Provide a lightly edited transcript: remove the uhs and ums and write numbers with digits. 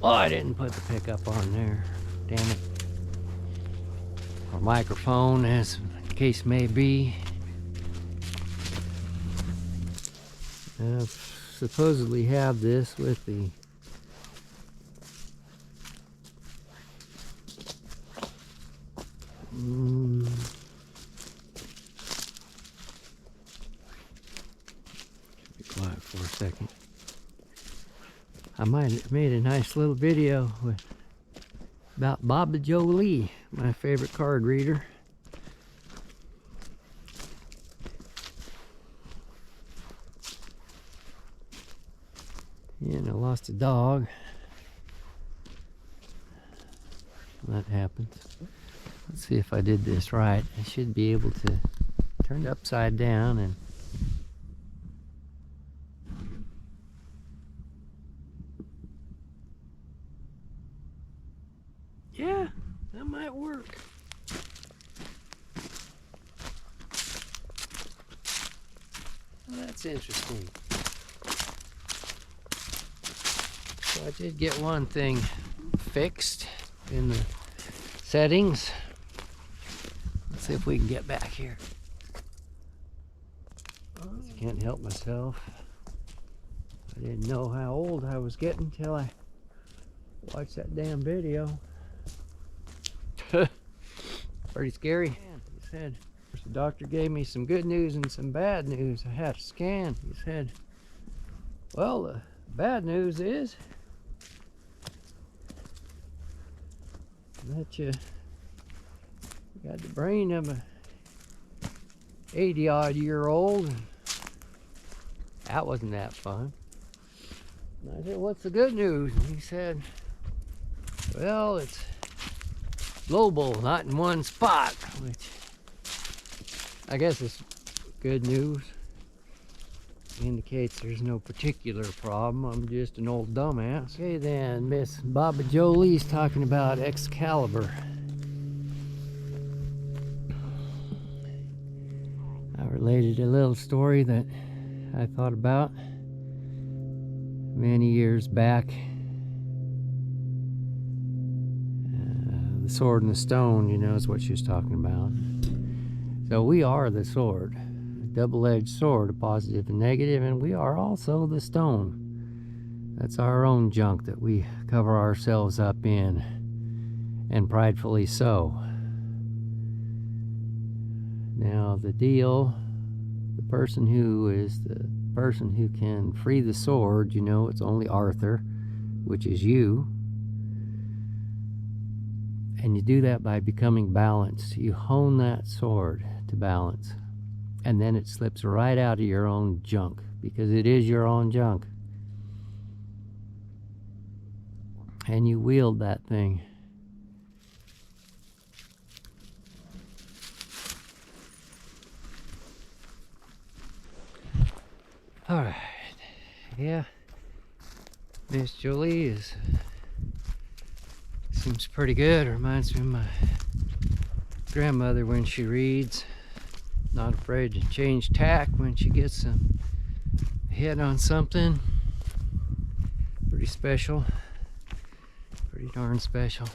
Oh, I didn't put the pickup on there. Damn it. Or microphone, as the case may be. I supposedly have this with the be quiet for a second. I might have made a nice little video about Bob Jolie, my favorite card reader. And I lost a dog. That happens. Let's see if I did this right. I should be able to turn it upside down and yeah, that might work. Well, that's interesting. So I did get one thing fixed in the settings. Let's see if we can get back here. Can't help myself. I didn't know how old I was getting till I watched that damn video. Pretty scary. He said, the doctor gave me some good news and some bad news. I had a scan. He said, well, the bad news is that you got the brain of a 80-odd-year-old. That wasn't that fun. And I said, what's the good news? And he said, well, it's global, not in one spot, which I guess is good news. Indicates there's no particular problem. I'm just an old dumbass. Okay then, Miss Baba Jolie's talking about Excalibur. I related a little story that I thought about many years back. The sword and the stone, you know, is what she was talking about. So we are the sword, a double-edged sword, a positive and negative, and we are also the stone. That's our own junk that we cover ourselves up in, and pridefully so. Now the deal, the person who is the person who can free the sword, you know, it's only Arthur, which is you. And you do that by becoming balanced. You hone that sword to balance. And then it slips right out of your own junk, because it is your own junk. And you wield that thing. Alright. Yeah. Miss Jolie seems pretty good. Reminds me of my grandmother when she reads. Not afraid to change tack when she gets a hit on something. Pretty special. Pretty darn special.